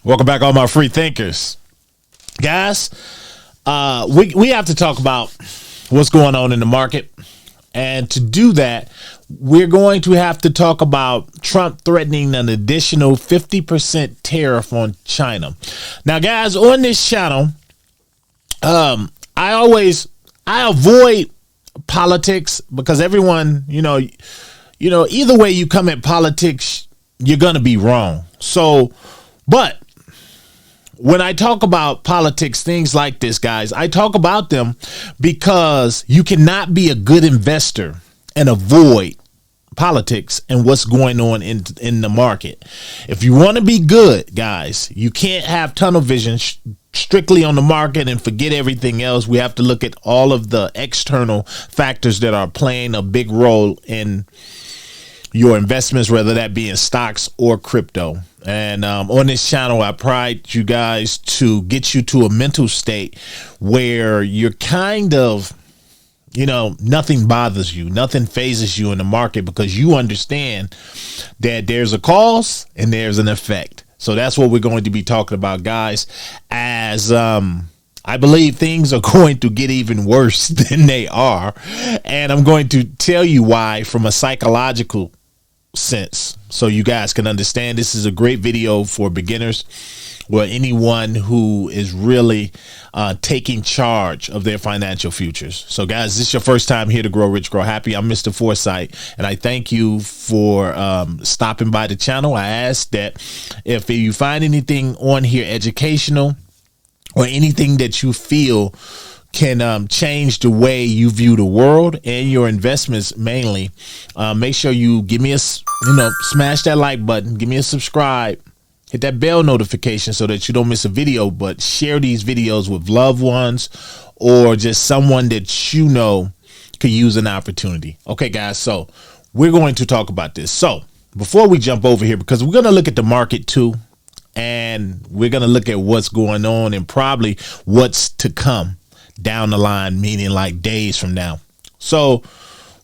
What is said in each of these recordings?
Welcome back, all my free thinkers, guys. We have to talk about what's going on in the market, and to do that, we're going to have to talk about Trump threatening an additional 50% tariff on China. Now, guys, on this channel, I avoid politics because everyone, either way you come at politics, you're gonna be wrong. So, but when I talk about politics, things like this, guys, I talk about them because you cannot be a good investor and avoid politics and what's going on in the market. If you want to be good, guys, you can't have tunnel vision strictly on the market and forget everything else. We have to look at all of the external factors that are playing a big role in your investments, whether that be in stocks or crypto. And on this channel, I pride you guys to get you to a mental state where you're kind of, nothing bothers you, nothing phases you in the market, because you understand that there's a cause and there's an effect. So that's what we're going to be talking about, guys, as I believe things are going to get even worse than they are. And I'm going to tell you why from a psychological sense, so you guys can understand. This is a great video for beginners or anyone who is really taking charge of their financial futures. So, guys, this is your first time here to Grow Rich, Grow Happy. I'm Mr. Foresight, and I thank you for stopping by the channel. I ask that if you find anything on here educational or anything that you feel can change the way you view the world and your investments mainly, make sure you give me a, smash that like button, give me a subscribe, hit that bell notification so that you don't miss a video, but share these videos with loved ones or just someone that could use an opportunity. Okay, guys, so we're going to talk about this. So before we jump over here, because we're going to look at the market too, and we're going to look at what's going on and probably what's to come down the line, meaning like days from now. So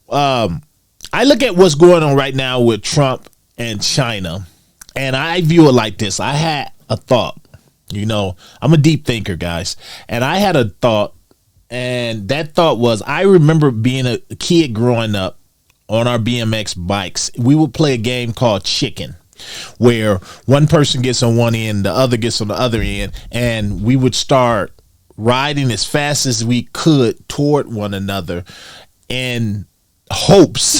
I look at what's going on right now with Trump and China, and I view it like this. I had a thought, I'm a deep thinker, guys, and I had a thought, and that thought was, I remember being a kid growing up on our BMX bikes. We would play a game called Chicken, where one person gets on one end, the other gets on the other end, and we would start riding as fast as we could toward one another in hopes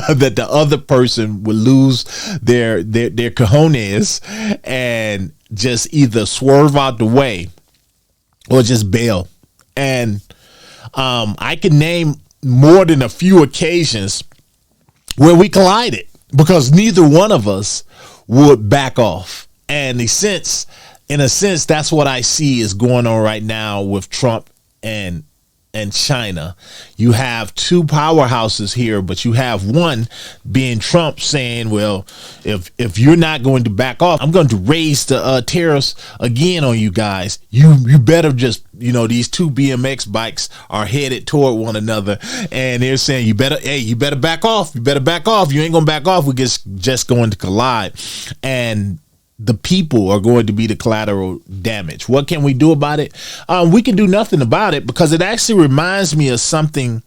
that the other person would lose their cojones and just either swerve out the way or just bail. And I can name more than a few occasions where we collided because neither one of us would back off. And in a sense, that's what I see is going on right now with Trump and China. You have two powerhouses here, but you have one being Trump saying, well, if you're not going to back off, I'm going to raise the tariffs again on you guys. You better just, these two BMX bikes are headed toward one another, and they're saying, you better back off. You better back off. You ain't going to back off. We're just going to collide. And the people are going to be the collateral damage. What can we do about it? We can do nothing about it, because it actually reminds me of something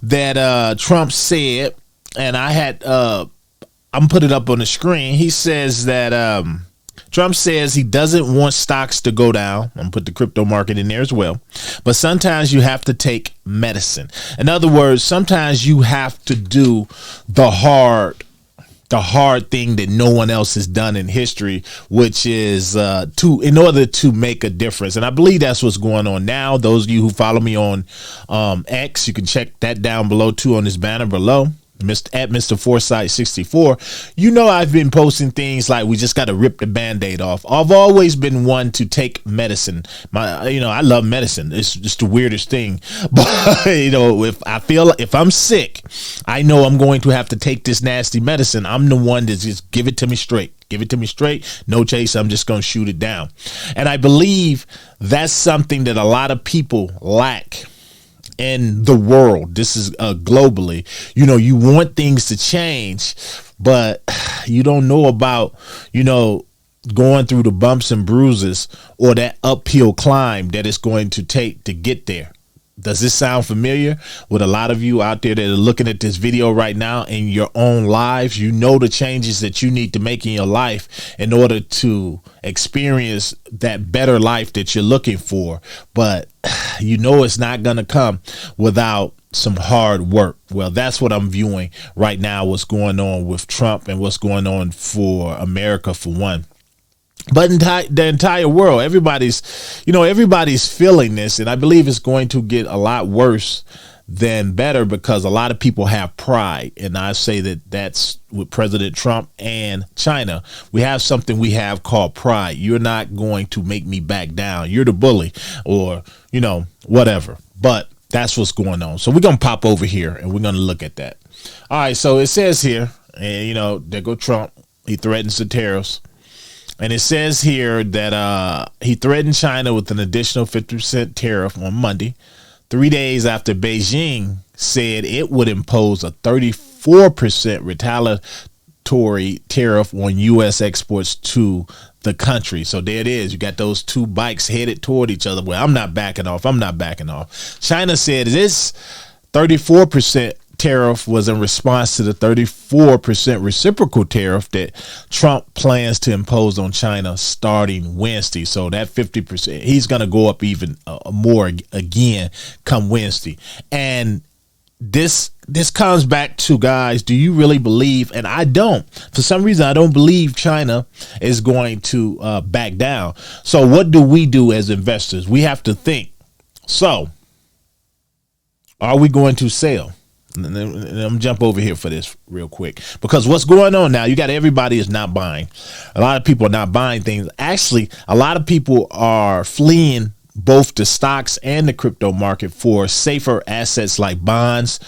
that Trump said, and I'm put it up on the screen. He says that Trump says he doesn't want stocks to go down. I'm gonna put the crypto market in there as well. But sometimes you have to take medicine. In other words, sometimes you have to do the hard thing that no one else has done in history, which is in order to make a difference. And I believe that's what's going on now. Those of you who follow me on X, you can check that down below too, on this banner below, at Mr. Foresight 64. I've been posting things like, we just got to rip the Band-Aid off. I've always been one to take medicine. I love medicine. It's just the weirdest thing. But if I'm sick, I know I'm going to have to take this nasty medicine. I'm the one that just give it to me straight. Give it to me straight. No chase. I'm just going to shoot it down. And I believe that's something that a lot of people lack in the world. This is globally. You want things to change, but you don't know about going through the bumps and bruises or that uphill climb that it's going to take to get there. Does this sound familiar with a lot of you out there that are looking at this video right now in your own lives? You know the changes that you need to make in your life in order to experience that better life that you're looking for. But you know it's not going to come without some hard work. Well, that's what I'm viewing right now, what's going on with Trump and what's going on for America, for one. But the entire world, everybody's feeling this, and I believe it's going to get a lot worse than better, because a lot of people have pride, and I say that that's with President Trump and China. We have something we have called pride. You're not going to make me back down. You're the bully, or whatever. But that's what's going on. So we're gonna pop over here and we're gonna look at that. All right. So it says here, and there go Trump. He threatens the tariffs. And it says here that he threatened China with an additional 50% tariff on Monday, 3 days after Beijing said it would impose a 34% retaliatory tariff on U.S. exports to the country. So there it is. You got those two bikes headed toward each other. Well, I'm not backing off. China said this 34% tariff was in response to the 34% reciprocal tariff that Trump plans to impose on China starting Wednesday. So that 50%, he's going to go up even more again come Wednesday. And this comes back to, guys, do you really believe? And I don't. For some reason, I don't believe China is going to back down. So what do we do as investors? We have to think. So are we going to sell? And I'm jump over here for this real quick, because what's going on now, you got everybody is not buying. A lot of people are not buying things. Actually, a lot of people are fleeing both the stocks and the crypto market for safer assets like bonds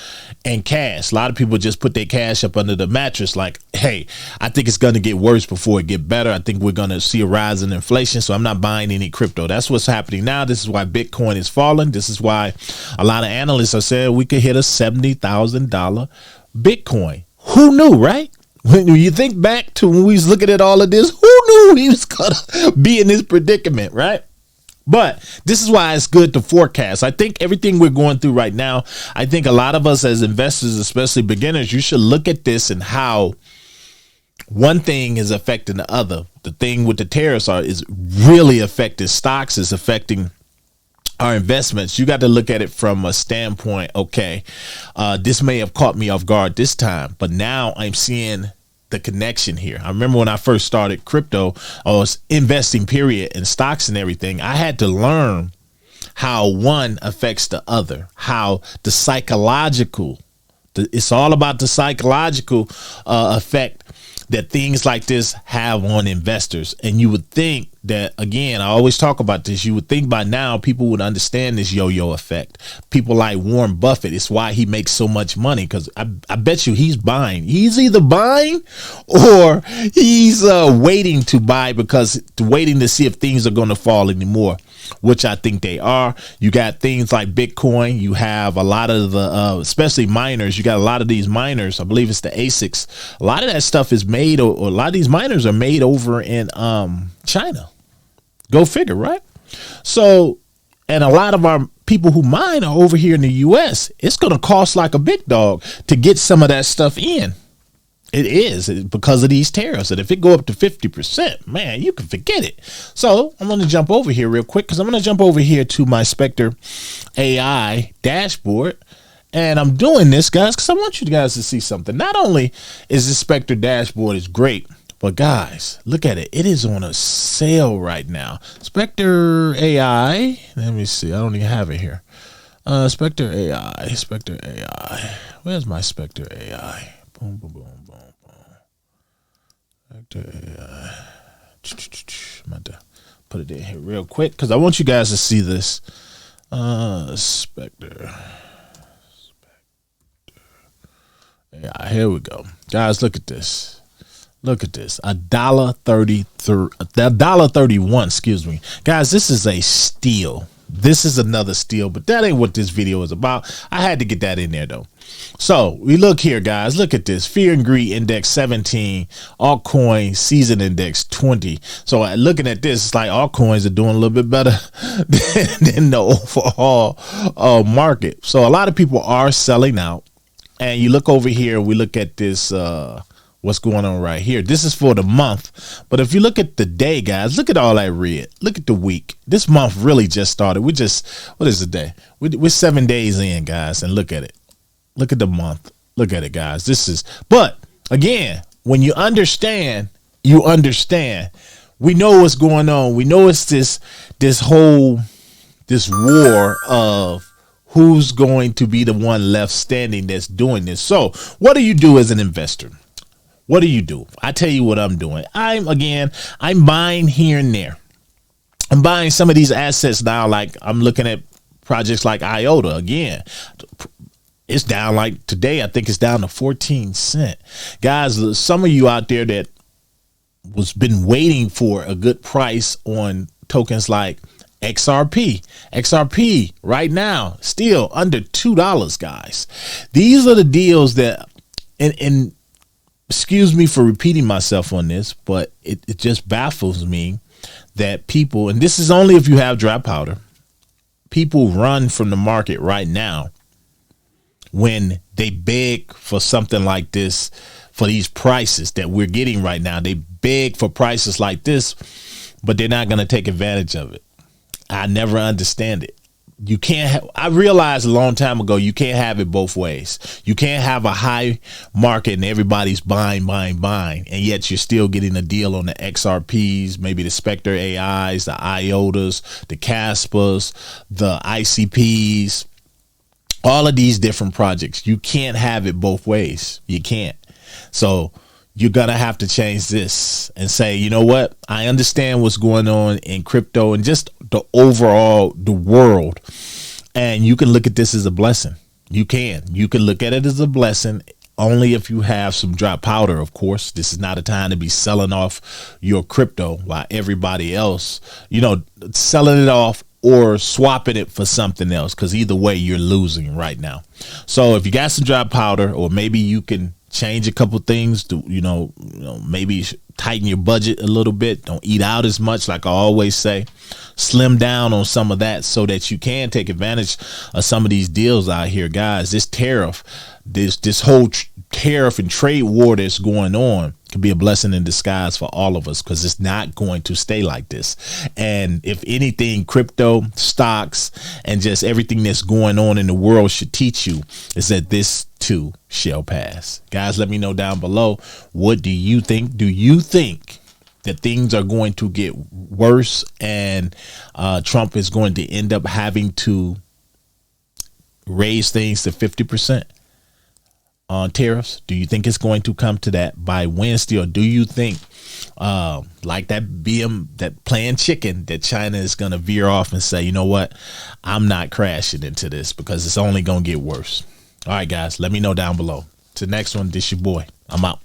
and cash. A lot of people just put their cash up under the mattress like, hey, I think it's going to get worse before it get better. I think we're going to see a rise in inflation, so I'm not buying any crypto. That's what's happening now. This is why Bitcoin is falling. This is why a lot of analysts are saying we could hit a $70,000 Bitcoin. Who knew, right? When you think back to when we was looking at all of this, who knew he was going to be in this predicament, right? But this is why it's good to forecast. I think everything we're going through right now, I think a lot of us as investors, especially beginners, you should look at this and how one thing is affecting the other. The thing with the tariffs is really affecting stocks, is affecting our investments. You got to look at it from a standpoint, okay, this may have caught me off guard this time, but now I'm seeing the connection here. I remember when I first started crypto, I was investing period in stocks and everything. I had to learn how one affects the other, how the psychological, it's all about the psychological effect that things like this have on investors. And you would think that, again, I always talk about this, you would think by now people would understand this yo-yo effect. People like Warren Buffett, it's why he makes so much money, because I bet you he's buying. He's either buying or he's waiting to buy, because waiting to see if things are going to fall anymore, which I think they are. You got things like Bitcoin. You have a lot of the, especially miners. You got a lot of these miners. I believe it's the ASICs. A lot of that stuff is made, or a lot of these miners are made over in China. Go figure, right? So, and a lot of our people who mine are over here in the US. It's going to cost like a big dog to get some of that stuff in. It is, because of these tariffs. And if it go up to 50%, man, you can forget it. So I'm going to jump over here real quick, because I'm going to jump over here to my Spectre AI dashboard. And I'm doing this, guys, because I want you guys to see something. Not only is this Spectre dashboard is great, but guys, look at it. It is on a sale right now. Spectre AI. Let me see. I don't even have it here. Spectre AI. Spectre AI. Where's my Spectre AI? Boom, boom, boom, boom, boom. Spectre AI. I'm about to put it in here real quick, because I want you guys to see this. Spectre. AI. Here we go. Guys, look at this. Look at this, $1.31, excuse me. Guys, this is a steal. This is another steal, but that ain't what this video is about. I had to get that in there though. So we look here, guys. Look at this. Fear and Greed Index 17, altcoin season index 20. So looking at this, it's like altcoins are doing a little bit better than the overall market. So a lot of people are selling out. And you look over here, we look at this, what's going on right here. This is for the month. But if you look at the day, guys, look at all that red. Look at the week. This month really just started. We just, what is the day? We're 7 days in, guys, and look at it. Look at the month. Look at it, guys. This is, but again, when you understand, you understand. We know what's going on. We know it's this war of who's going to be the one left standing that's doing this. So what do you do as an investor? What do you do? I tell you what I'm doing. I'm buying here and there. I'm buying some of these assets now. Like I'm looking at projects like IOTA again. It's down like today. I think it's down to 14 cents. Guys, some of you out there that was been waiting for a good price on tokens like XRP right now, still under $2, guys. These are the deals that, and excuse me for repeating myself on this, but it just baffles me that people, and this is only if you have dry powder, people run from the market right now when they beg for something like this, for these prices that we're getting right now. They beg for prices like this, but they're not going to take advantage of it. I never understand it. You can't I realized a long time ago, you can't have it both ways. You can't have a high market and everybody's buying, and yet you're still getting a deal on the XRPs, maybe the Spectre AIs, the IOTAs, the Caspers, the ICPs, all of these different projects. You can't have it both ways. You can't. So you're going to have to change this and say, you know what? I understand what's going on in crypto and just the overall, the world. And you can look at this as a blessing. You can look at it as a blessing only if you have some dry powder. Of course, this is not a time to be selling off your crypto while everybody else, selling it off or swapping it for something else, because either way you're losing right now. So if you got some dry powder, or maybe you can change a couple things to, maybe tighten your budget a little bit. Don't eat out as much. Like I always say, slim down on some of that so that you can take advantage of some of these deals out here, guys. This tariff, this whole tariff and trade war that's going on could be a blessing in disguise for all of us, because it's not going to stay like this. And if anything, crypto, stocks, and just everything that's going on in the world should teach you is that this too shall pass. Guys, let me know down below. What do you think? Do you think that things are going to get worse and Trump is going to end up having to raise things to 50%? On tariffs? Do you think it's going to come to that by Wednesday, or do you think like that playing chicken, that China is going to veer off and say, you know what, I'm not crashing into this because it's only going to get worse? All right, guys, let me know down below. To the next one, this your boy. I'm out.